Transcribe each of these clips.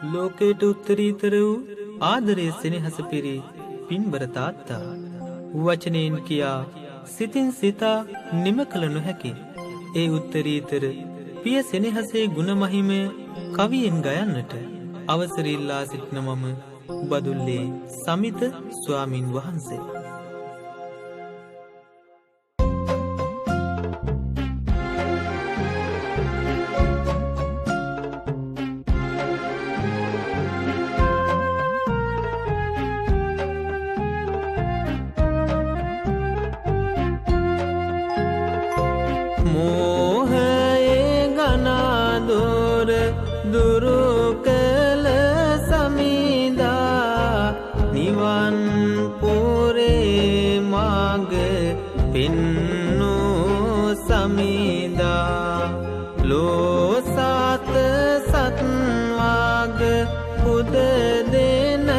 ලෝකයට උත්තරීතර වූ ආදරයේ සෙනෙහස පිරි පින්බර තාත්තා වචනයෙන් කියා සිතින් සිතා නිම කළ නොහැකි ඒ උත්තරීතර පිය සෙනෙහසේ ගුණමහිමය කවියෙන් ගයන්නට අවසර ඉල්ලා සිටින මම බදුල්ලේ සමිත ස්වාමින් වහන්සේ. දුරු කළ සමිදා නිවන් පුරේ මඟ පෙන්නූ සමිදා ලෝසත සත්වග පුද දෙන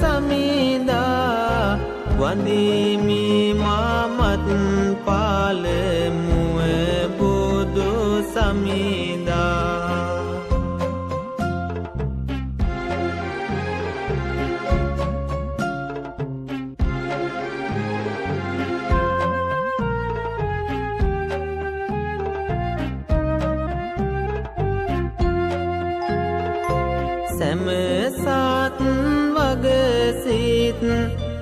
සමිදා වඳිමි මමත් පාලමුව බුදු සමිදා සැමසත් වගසිත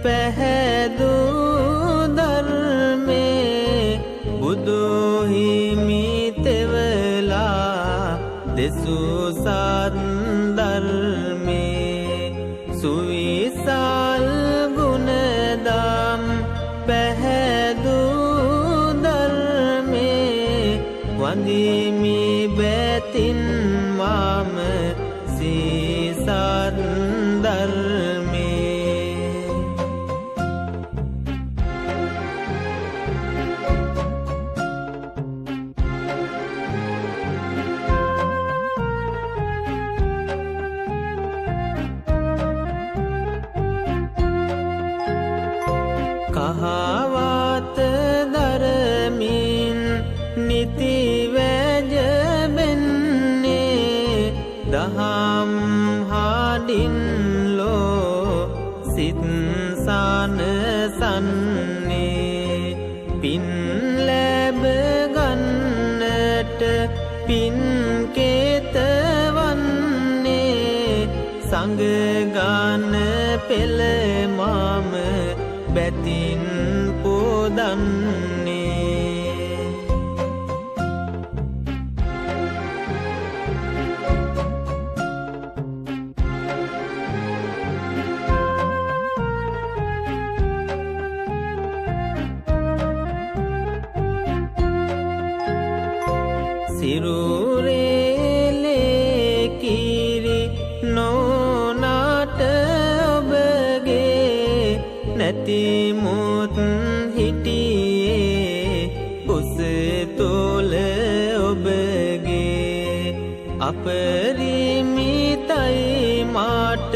පැහැදූ ධර්මේ බුදුහිමි තෙවලා දෙසූ සද්ධර්මේ සුවිසල් ගුණදම් පැහැදූ ධර්මේ වඳිමි බැතින් මම සද්ධර්මේ කහවත දරමින් නිති වැජබෙන්නේ දහම් හඩින්ලෝ සිත් සනසන්නේ පින් ලැබ ගන්නට පින් කේතවන්නේ සංගගන පෙළ මම බැතින් පොදන්නේ සිරුරේලේ කිරි නොනට ඔබගේ නැතිමුත් හිටියේ උසතොල ඔබගේ අපරිමිතයි මට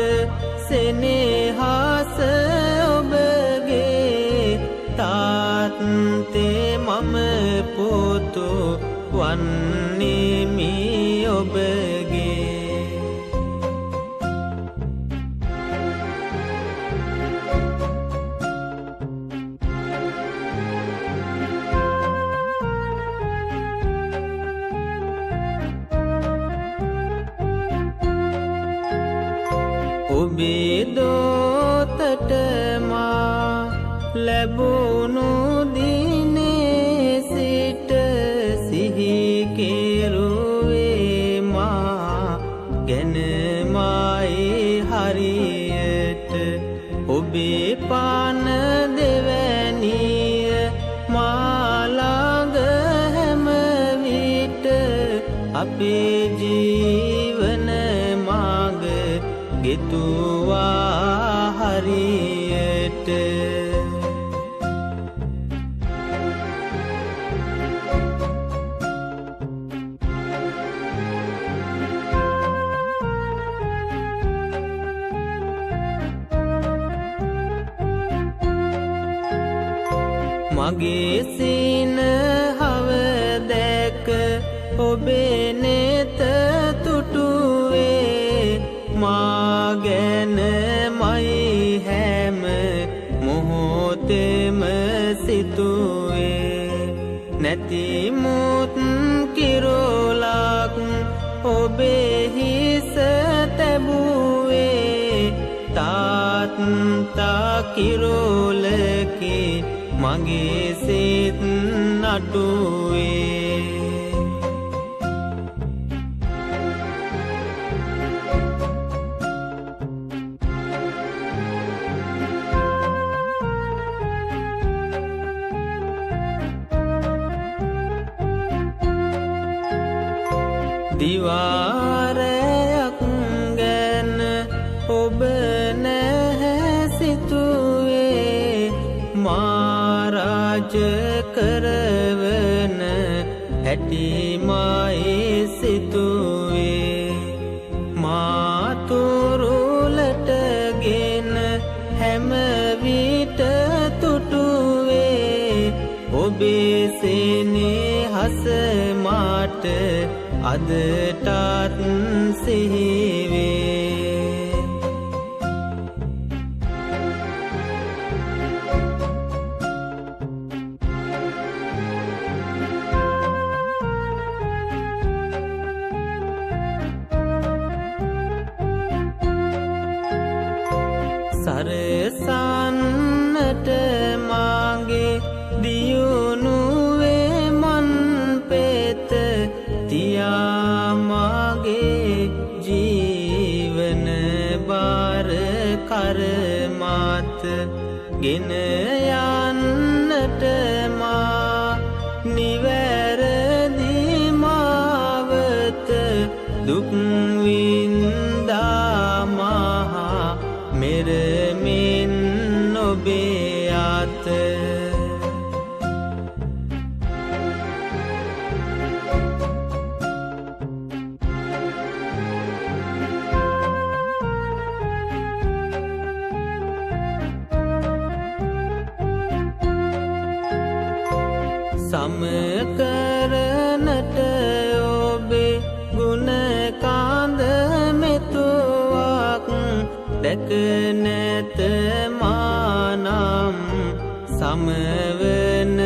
සෙනෙහස ඔබගේ තාත්තේ මම පුතු වන්නේමි ඔබගේ ඔබේ දෝතට මා ලැබුණු දිනේ සිට සිහි කෙරුවේ මා ගැනමයි හරියට ඔබේ පාන දෙවැනිය මාළඟ හැම විට අපේ ජීවන මාග ගෙතුවා හරියට මගේ සින හව දැක ඔබේ නෙත තුටුවේ මා ගැන මයි හැම මොහොතෙම සිතුවේ නැතිමුත් කිරෝලක් ඔබේ හිස තැබුවේ තාත්තා කිරෝලකි මගේ සිත් නටුවේ දිවාරයක් ගැන ඔබ නැහැ සිතුවේ මාරාජ කරවන හැටිමයි සිතුවේ මාතුරුලටගෙන හැම විට තුටුවේ ඔබේ සෙනෙහස මාට අදටත් සිහිවේ සරසන්නට මාගේ දියුණුවේ මන් පෙත තියාමගේ ජීවන බාර කරමත් ගෙන යන්නට මා නිවැරදි මාවත දුක් වින්දා මහා මෙරමින් ඔබේ අත සමකරනට ඔබේ ගුණ කාඳ මෙතුවක් දැක නැත මානම් සමවන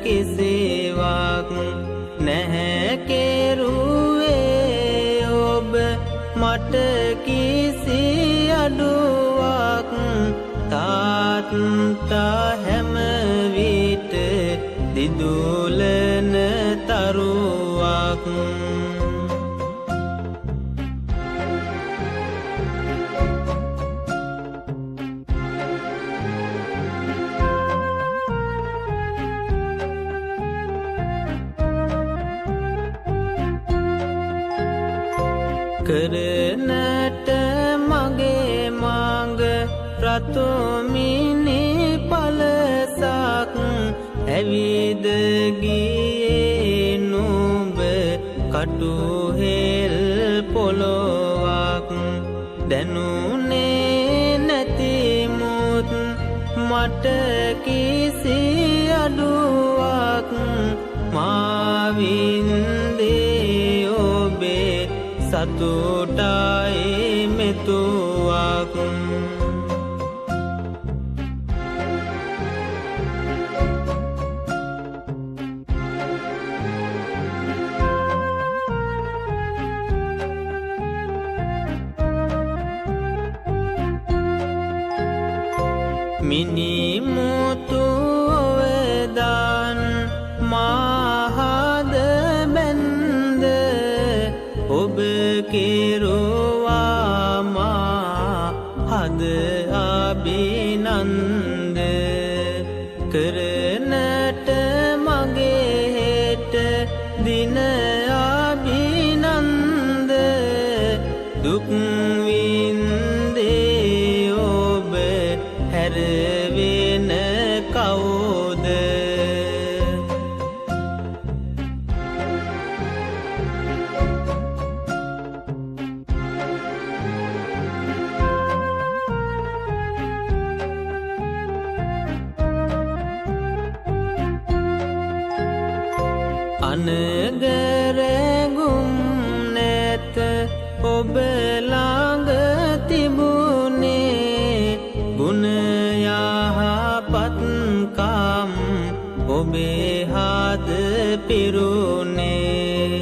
කිසිවක් නැහැ කෙරුවේ ඔබ මට කිසි අඩුවක් තාත්තා හැම විට දිදුලන තරුවක් කරනට මගේ මඟ රතුමිනි පලසක් ඇවිද ගියේ නුඹ කටුහෙල් පොළොවක් දැනුනේ නැතිමුත් මට කිසි අඩුවක් මාවින්දේ ඔබේ සතුටයි මෙතුවක් මිනිමුතු ඔවදාන් මහද බැන්ද ඔබ කෙරුවා මා හද අභිනන්ද කරනට මගේ හෙට දින අභිනන්ද දුක් වින්දේ ඔබ හැරවෙන කවුද අනගරගුම් නැත ඔබ ළඟ තිබූ පිරුණේ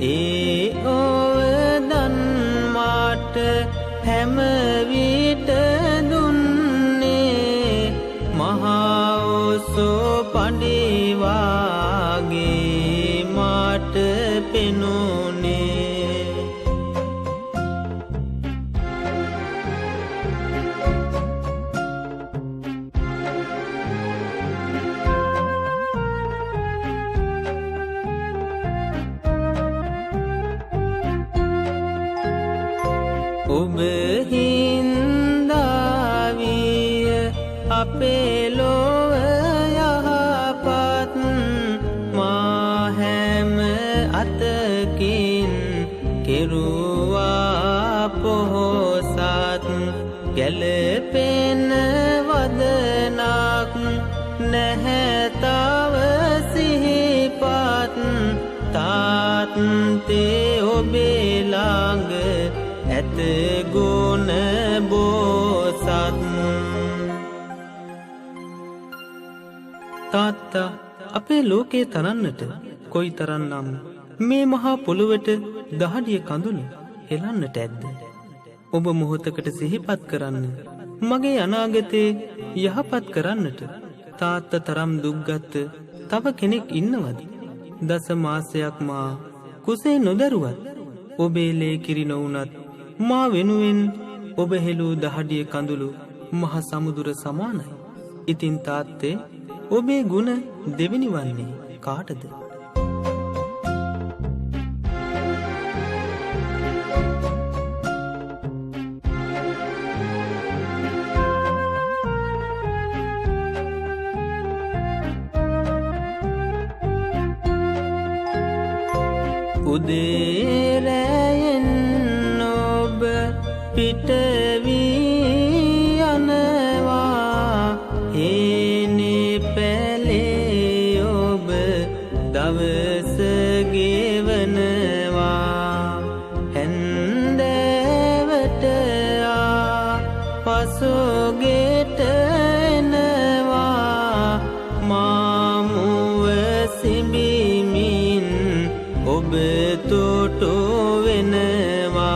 ඒ ඕවදන් මාට හැම විට දුන්නේ මහා ඔසෝ පඬිවාගේ මාට පෙනුනේ ඔබ හින්දාවිය අපේ ලොව යහපත් මා හැම අතකින් කෙරුවා පොහොසත් ගැලපෙන වදනක් නැහැ තව සිහිපත් තාත්තේ ඔබේ ළඟ ඇත ගුණ බෝසත් තාත්තා අපේ ලෝකේ තරන්නට කොයි තරන්නම් මේ මහා පොළොවට දහඩිය කඳුළු හෙලන්නට ඇද්ද ඔබ මොහොතකට සිහිපත් කරන්න මගේ අනාගතේ යහපත් කරන්නට තාත්තා තරම් දුක්ගත්ත තව කෙනෙක් ඉන්නවද දස මාසයක් මා කුසේ නොදරුවත් ඔබේ ලේ කිරි නොවුනත් මා වෙනුවෙන් ඔබ හෙළූ දහඩිය කඳුළු මහ සමුදුර සමානයි. ඉතින් තාත්තේ ඔබේ ගුණ දෙවෙනි වන්නේ කාටද? උදේරැයෙන් ඔබ පිටවී යනවා හේනේ පැලේ ඔබ දවස ගෙවනවා හැන්දෑවට පසුගෙට එනවා මාමුව සිඹිමින් ඔබ තොටු වෙනවා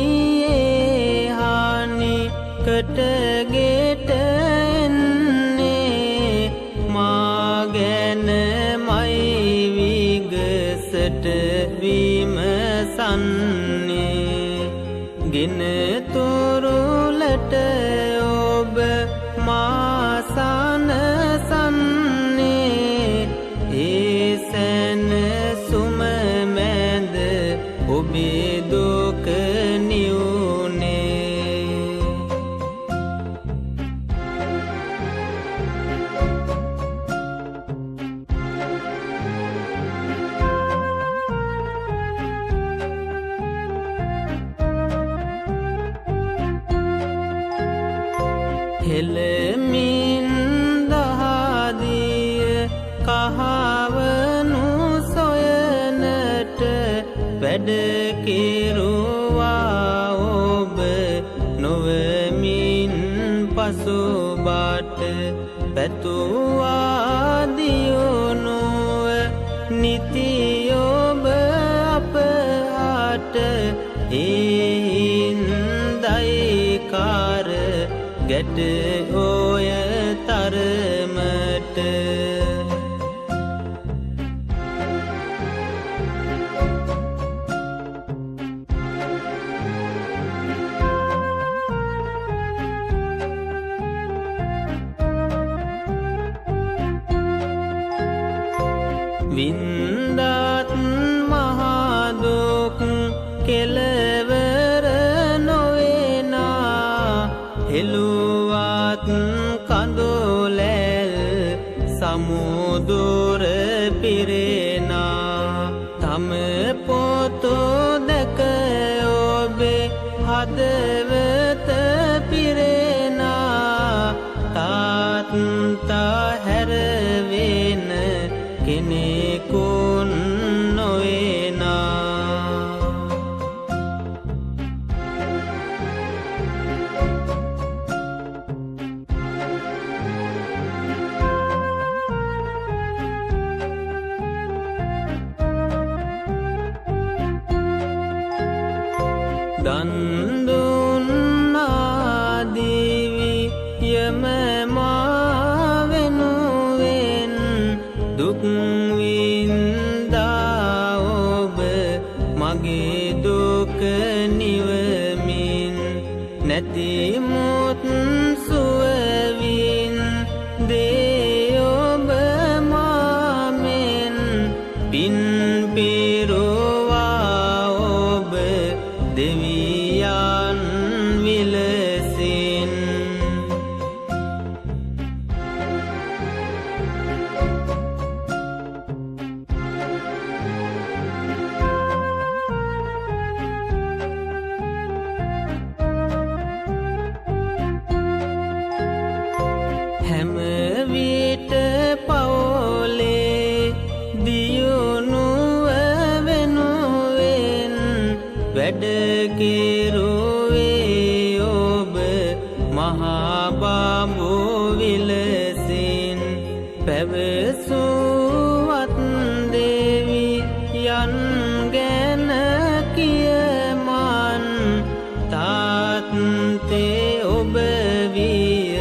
කඩිමුඩියේ හානි කටගෙට එන්නේ මා ගැන මයි විගසට විමසන්නේ ගෙන තොරුලට ඔබ මාසන සන්නේ ඒ සැනසුම මැද ඔබේ දුක නිවුනේ හෙළමින් දහදිය කහවනු සොයනට වැඩ කෙරුවා ඔබ නොවමින් පසුබට පැතුවා දියුණුව නිති ඔබ අපහට හින්දයි කාර ගැට ඔය තරමට වින්දාත් මහදුක් කෙලවර නොවෙනා හෙළුවත් කඳුලැල් සමුදුර පිරෙනා තම පොතු දැක ඔබේ හදවත පිරෙනා තාත්තා දන්දුන්නාදිවි යම මාවෙනුවෙන් දුක්වින්දා ඔබ මගේ දුක නිවමින් නැතිමුත් සුවවින් දේ ඔබ මාමෙන් පින් පිරුවා ඔබ දෙවියන් විලසින් හැම විට පවුලේ දියුණුව වෙනුවෙන් වැඩ කෙරුවේ ඔබ මහා බඹු විලසින් පැවසුවත් දෙවියන් ගැන කියමන් තාත්තේ ඔබ විය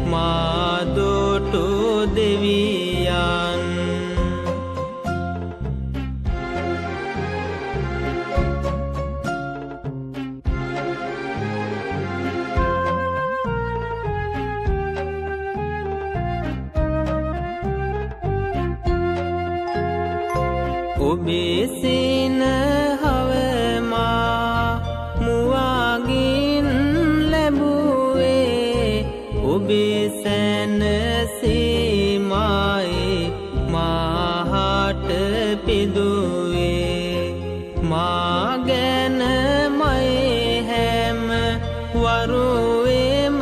මාදොටු දෙවියන් ඔබේ සින හවමා මුවාගින් ලැබුවේ ඔබේ සැනසීමයි මාහට පිදුවේ මා ගැන මයි හැම වරුවේම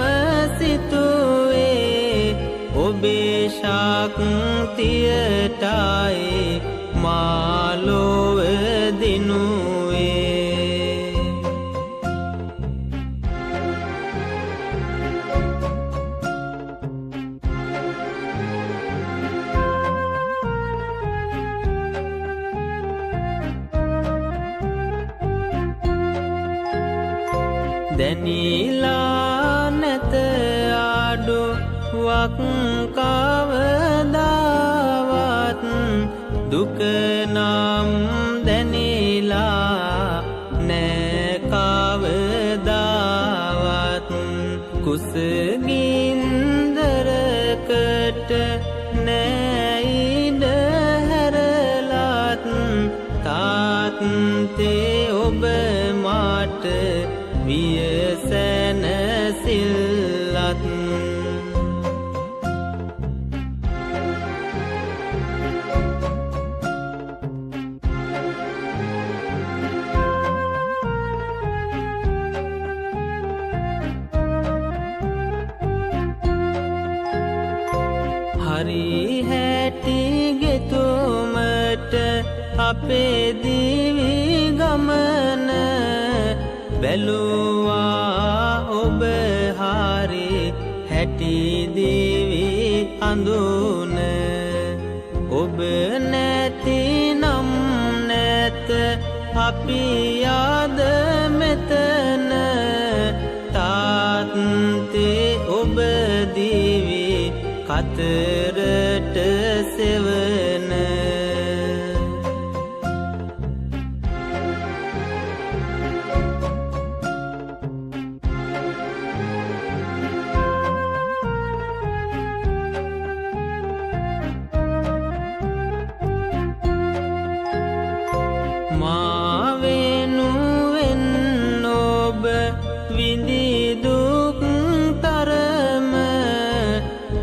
සිතුවේ ඔබේ ශක්තියටයි මාලොව දිනුවේ දැනිලා නැත අඩුවක් කවදාවත් දුක නම් දැනිලා නෑ කවදාවත් කුසගින්දරකට නෑ ඉඩ හැරලත් තාත්තේ ඔබ මට වියසැනසිල්ලත් හරි හැටි ගෙතුමට අපේ දිවි ගමන බැලුවා ඔබ හරි හැටි දිවි අඳුන ඔබ නැති නම් නැත අපි ආද මෙතන තාත්තේ ඔබ දිවි කතරට සෙවන මාවෙනුවෙන් ඔබ විඳි දුක් තරම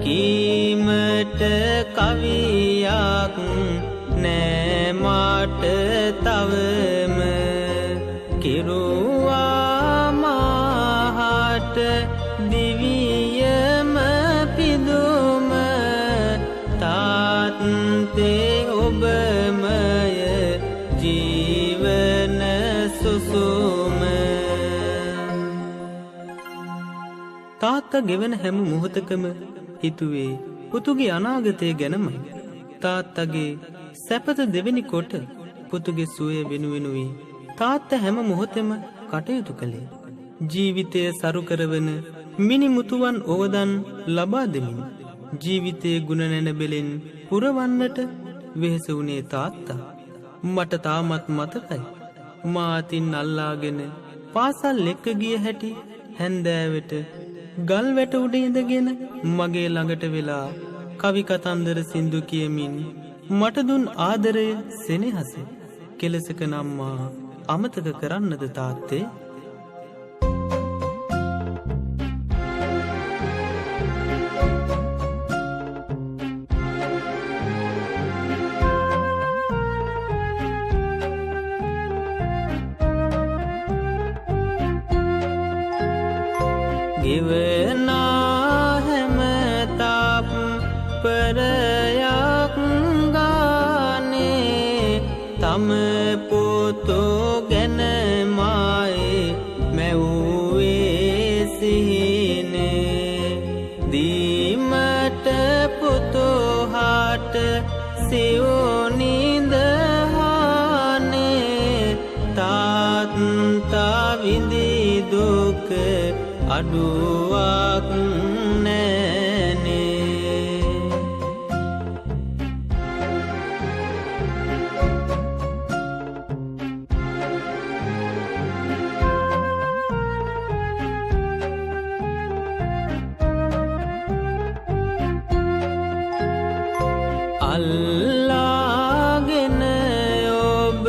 කීමට කවියක් නෑ මට තවම කිරුවා මාහට දිවියම පිදුම තාත්තේ ඔබමය ජීවන සුසුම තාත්තා ගෙවන හැම මොහොතකම හිතුවේ පුතුගේ අනාගතය ගැනමයි. තාත්තගේ සැපත දෙවෙනි කොට පුතුගේ සුවය වෙනුවෙනුයි. තාත්තා හැම මොහොතෙම කටයුතු කළේ. ජීවිතය සරු කරවන මිනිමුතුවන් ඕවදන් ලබා දෙමින් ජීවිතයේ ගුණ නැනබෙලෙන් පුරවන්නට වෙහෙස වුණේ තාත්තා. මට තාමත් මතකයි. මාතින් අල්ලාගෙන පාසල් එක්ක ගිය හැටි හැන්දෑවට ගල් වැට උඩ ඉඳගෙන මගේ ළඟට වෙලා කවි කතන්දර සින්දු කියමින් මට දුන් ආදරය සෙනෙහස කෙලසක නම්මා අමතක කරන්නද තාත්තේ? ගෙවනා හැමතාප් පරයක් ගානේ තම පොතෝ ගැනමයි මැව්වේ සිහිනේ දීමට පොතෝහාට සිවුනින්දහානේ තාත්තා විඳි දුක අඩුවක් නෑනේ. අල්ලාගෙන ඔබ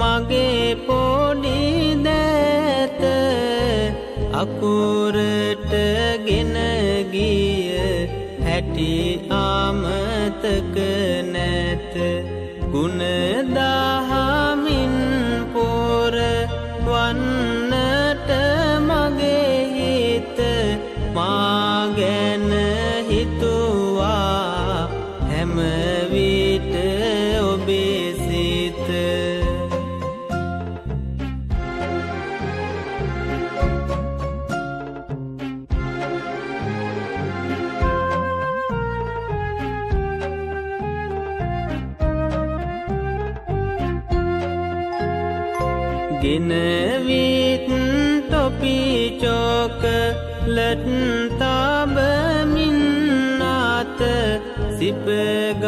මගේ පොඩි දැත අකුරට ගෙන ගිය හැටි අමතක නැත ගුණ දහමින් පොර වන්නට මගේ හිත මා ගැන හිතුවා හැම විට ඔබේ සිත ගෙනවිත් ටොපි චොකලට් තබමින් නාත සිපගත්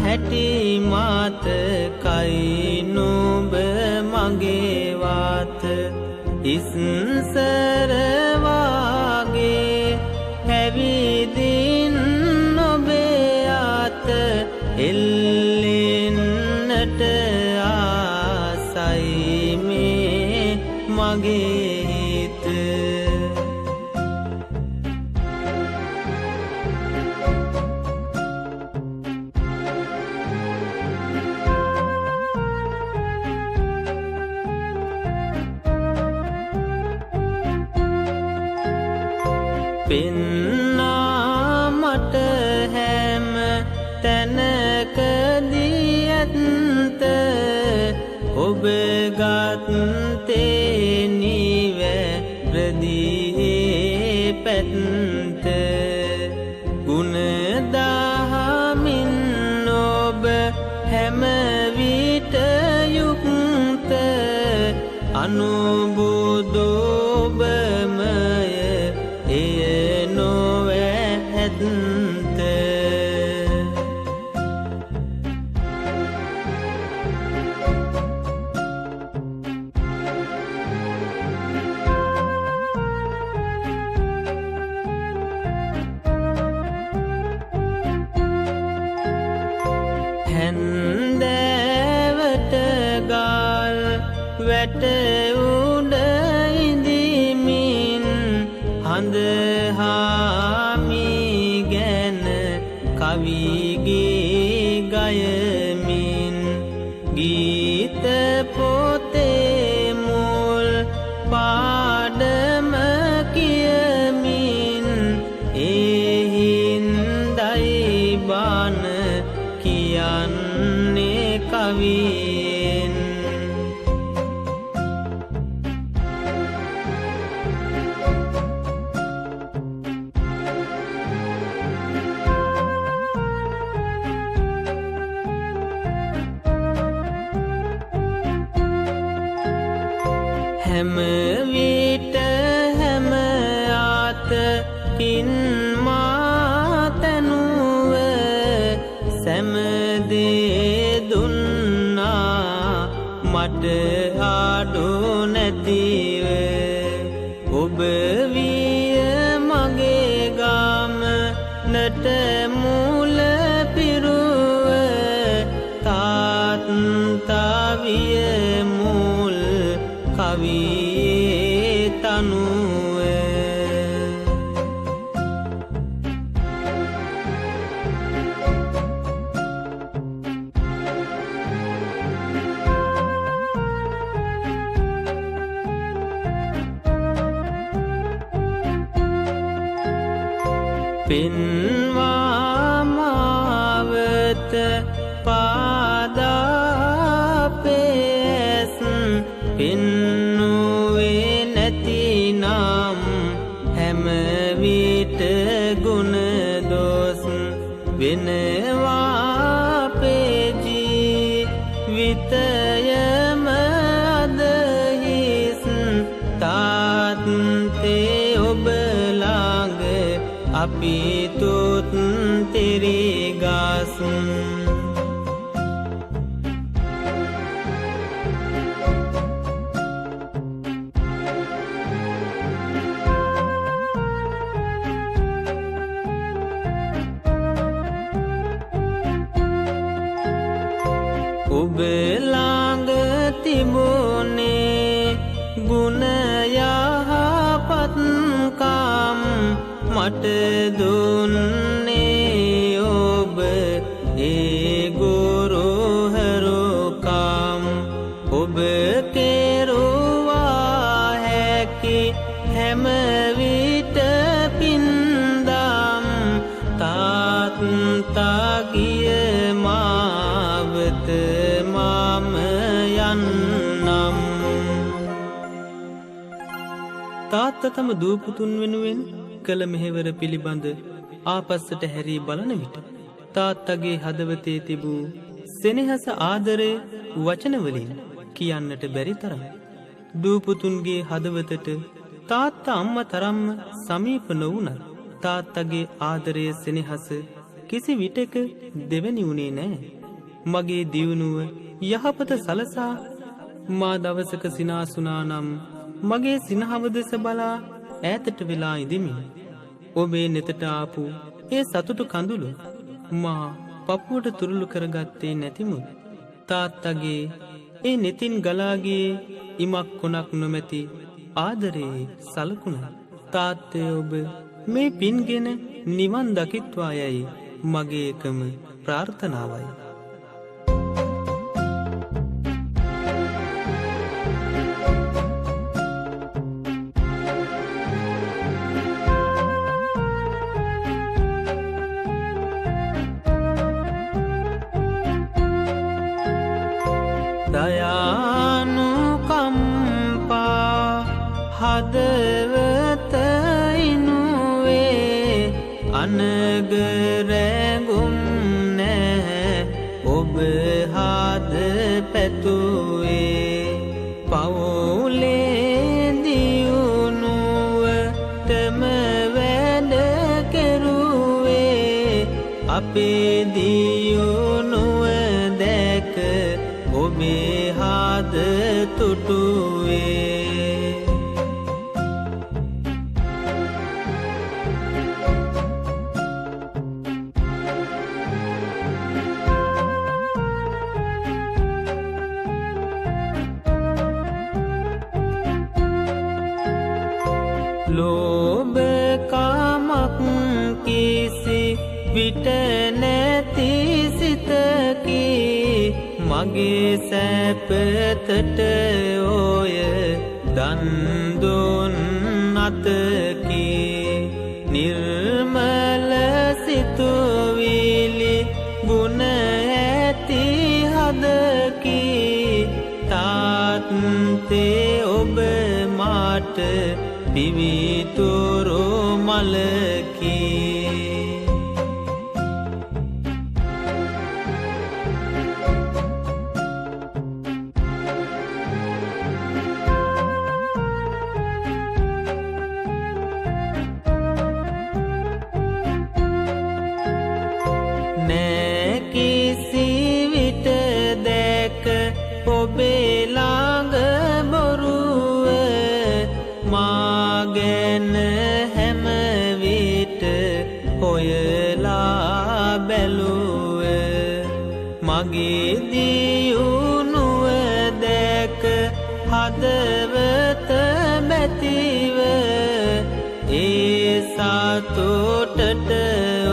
හැටි මතකයි නුඹ මගේ වාත ඉස්සර වාගේ හැවිදින් ඔබේ අත එල්ලෙන්නට ආසයි මේ මගේ හිත පෙන්නා මට හැම තැනකදී ඇත්ත ඔබ ගත්තේ නිවැරදියේ පැත්ත ගුණ දහමින් ඔබ හැම විට යුක්ත අනුබුදු ඔබමය එය නොවැහැත්ත හැන්දෑවට ගල් වැට උඩ ඉඳිමින් හඳහාමි ගැන කවිගේ ගයමින් ගීත පොතේ මුල් පාඩම කියමින් එහින්දයි බණ කියන්නේ කවියෙන් හැම විට හැම ආතකින් මා තනුව සැමදේ දුන්නා මට ආඩු නැතිව ඔබ විය මගේ ගාමනට මූල පිරුව තාත්තා විය මුල් කවියේ තනුව පෙන්වා මාවත පාදාපෙස් පෙන්නුවේ නැතිනම් හැම විට ගුණ දොස් වෙනවා පෙජී විතයම අදහිස් තාත්තේ ඔබ ළඟ අපි තුත් තෙරිගස් ඔබ ළඟ තිබුණේ ගුණ යහපත්කම් මට දුන්නේ ඔබ ඒ ගුරු හරුකම් ඔබ කෙරුවා හැකි හැම විට පින්දම් තාත්තා ගිය මාවත මම යන්නම් තාත්තා තම දූපුතුන් වෙනුවෙන් කළ මෙහෙවර පිළිබඳ ආපස්සට හැරී බලන විට තාත්තගේ හදවතේ තිබූ සෙනෙහස ආදරය වචනවලින් කියන්නට බැරි තරම් දූපුතුන්ගේ හදවතට තාත්තා අම්මා තරම්ම සමීප නොවුණත් තාත්තගේ ආදරය සෙනෙහස කිසි විටක දෙවැනි වුණේ නෑ. මගේ දියුණුව යහපත සලසා මා දවසක සිනාසුනා නම් මගේ සිනහව දෙස බලා ඈතට වෙලා ඉදිමි. ඔබේ නෙතට ආපු ඒ සතුටු කඳුළු මා පපුවට තුරුළු කරගත්තේ නැතිමුත් තාත්තගේ ඒ නෙතින් ගලාගේ ඉමක් කොනක් නොමැති ආදරයේ සලකුණ තාත්තය ඔබ මේ පින්ගෙන නිවන් දකිත්වා යයි මගේ එකම ප්‍රාර්ථනාවයි. දයානුකම්පා හදවත ඉනුවේ අනගරැගුම් නැහැ ඔබ හද පැතුවේ පවුලේ දියුණුවටම වැඩ කෙරුවේ අපේ දියුණුව දැක ඔබේ හද තුටුවේ ලෝභකමක් කිසි විට නැති සිතකි මගේ සැපතට ඔය දන් දුන් අතකි නිර්මල සිතුවිලි ගුණ ඇති හදකි තාත්තේ ඔබ මාට පිවිතුරු මලකි ඔබේ ළඟ බොරුව මා ගැන හැම විට හොයලා බැලුව මගේ දියුණුව දැක හදවත බැතිව ඒ සතුටට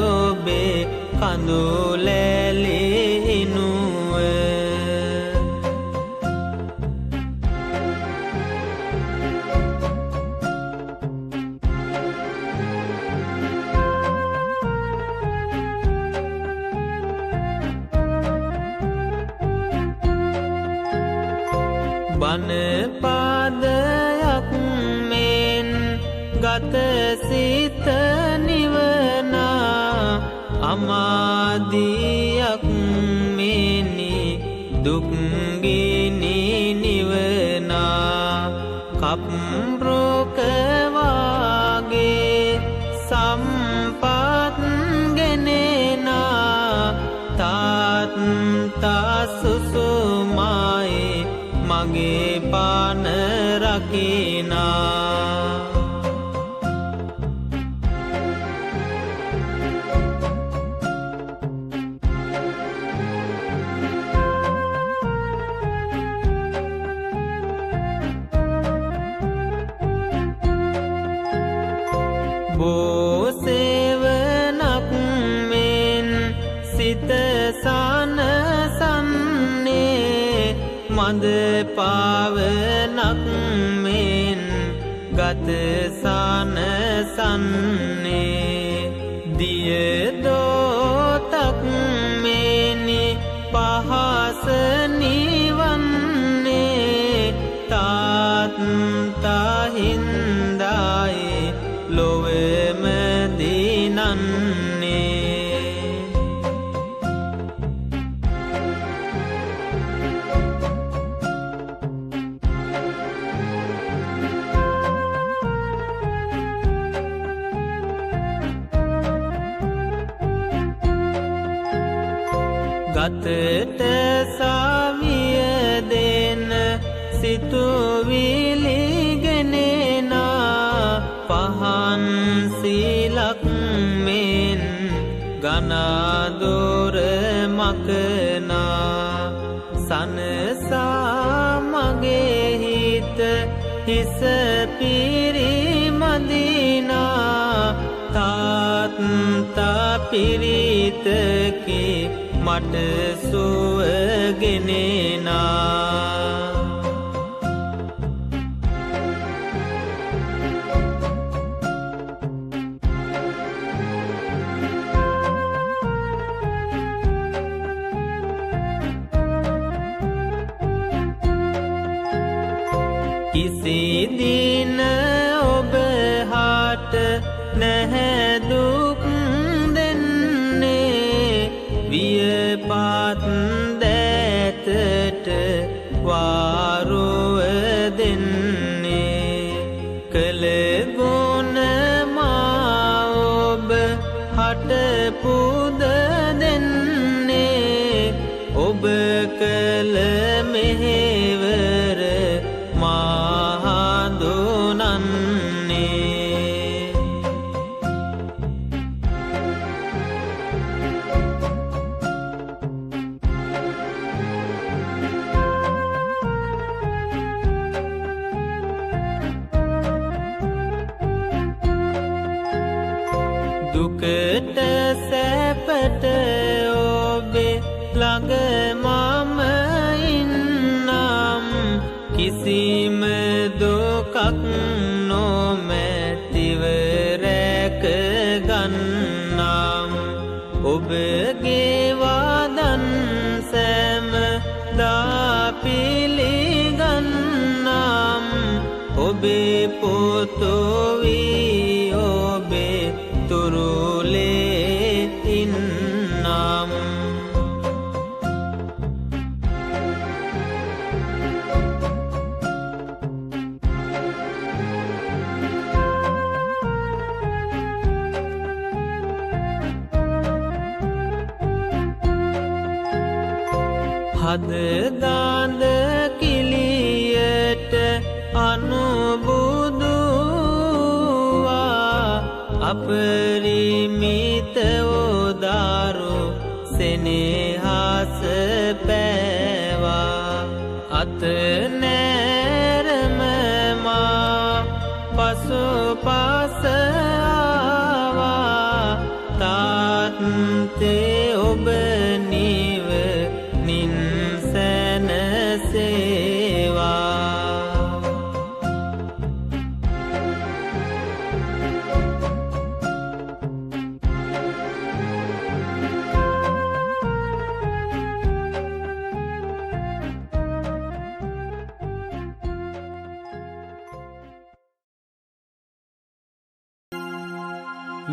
ඔබේ කඳුලැලි හිනුව බන පාදයක් මෙන් ගත සිත නිවනා අමාදියක් මෙනි දුක්ගිනි නිවනා කප්රෝකවාගේ සම්පත් ගෙනෙනා තාත්තා සුසුමයි මගේ පාන රකිනා බෝසෙවනක් මෙන් සිත සනසන්නේ මද පාවනක් මෙන් ගත සනසන්නේ දියදෝතක් මෙනි පහස නිවන්නේ තාත්තා හින්දායි ලොවම දිනන්නේ ගතට සවිය දෙන සිතුවිලි ගෙනෙනා පහන් සිලක් මෙන් ගනාදොර මකනා සනසා මගේ හිත හිස පිරිමදිනා තාත්තා පිරිතකි මට සුවගෙනෙනා කිසිදින ඔබ හට නැහැ දුක් දෙන්නේ වියපත් දැතට වාරුව දෙන්නේ කළ ගුණ මා ඔබ හට පුද දෙන්නේ ඔබ කළ මෙහෙවර මහඳුනන්නේ දුකට සැපට ඔබේ ළඟ මම ඉන්නම් කිසිම දුකක් නොමැතිව රැක ගන්නම් ඔබගේ වදන් සෑම දා පිළිගන්නම් ඔබේ පුතු වී ඔබේ තුරුලේ ඉන්නම් හද දාඳ අනුබුදුවා අපරිමිත උදාරු සෙනෙහස පෑවා අතනෑරම මා පසුපස ආවා තාත්තේ ඔබ නිව නින්සැනසේවා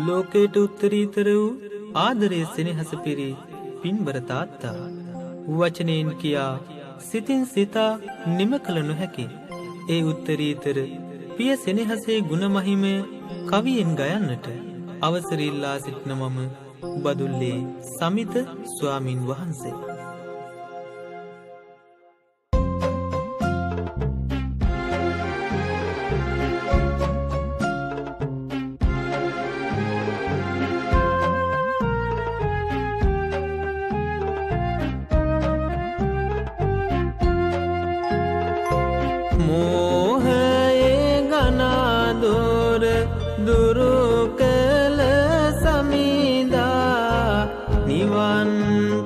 ලෝකයට උත්තරීතර වූ ආදරයේ සෙනෙහස පිරි පින්බර තාත්තා වචනයෙන් කියා සිතින් සිතා නිම කළ නොහැකි ඒ උත්තරීතර පිය සෙනෙහසේ ගුණමහිමය කවියෙන් ගයන්නට අවසර ඉල්ලා සිටින මම බදුල්ලේ සමිත ස්වාමින් වහන්සේ. මෝහයේ ගනාදොර දුරු කළ සමිදා නිවන්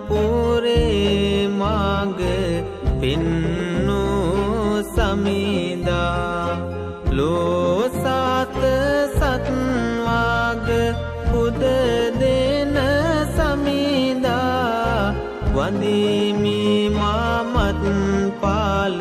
පුරේ මග පෙන්නූ සමිදා ලෝසත සත්වාග පුද දෙන සමිදා වඳිමි මමත් පාල